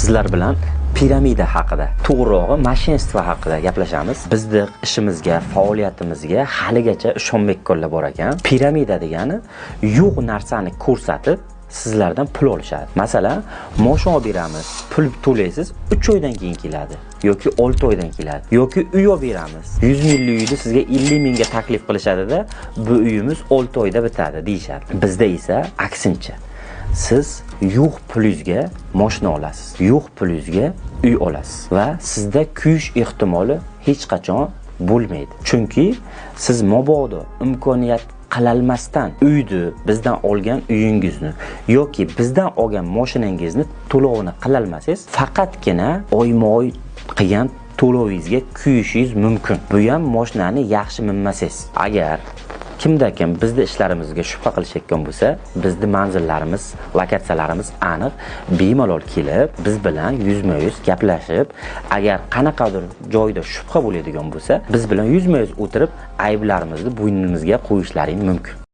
sizlar bilan piramida haqida, to'g'rirog'i mashinstvo haqida gaplashamiz. Bizning ishimizga, faoliyatimizga haligacha ishonmay qollar bor ekan. Piramida degani yo'q narsani ko'rsatib sizlardan pul olishadi. Masalan, moshina olib beramiz, pul to'laysiz, 3 oydan keyin keladi yoki 6 oydan keladi. Yoki uy olib beramiz. 100 minglik uyni sizga 50 mingga taklif qilishadi-da, bu uyimiz 6 oyda bitadi deyshadi. Bizda esa aksincha. Siz yo'q pulingizga moshina olasiz, yo'q pulingizga uy olasiz va sizda kuyish ehtimoli hech qachon bo'lmaydi. Chunki siz mabodo imkoniyat qilalmasdan uyni, bizdan olgan uyingizni yoki bizdan olgan mashinangizni to'lovini qilalmasangiz, faqatgina oyma-oy qilgan to'lovingizga kuyishingiz mumkin. Bu ham mashinani yaxshi minmasangiz. Agar kimda-kim bizda ishlarimizga shubha qilishayotgan bo'lsa, bizning manzillarimiz, lokatsiyalarimiz aniq, bemalol kelib, biz bilan yuzma-yuz gaplashib, agar qanaqadir joyda shubha bo'ladigan bo'lsa, biz bilan yuzma-yuz o'tirib, ayblarimizni bo'ynimizga qo'yishlaring mumkin.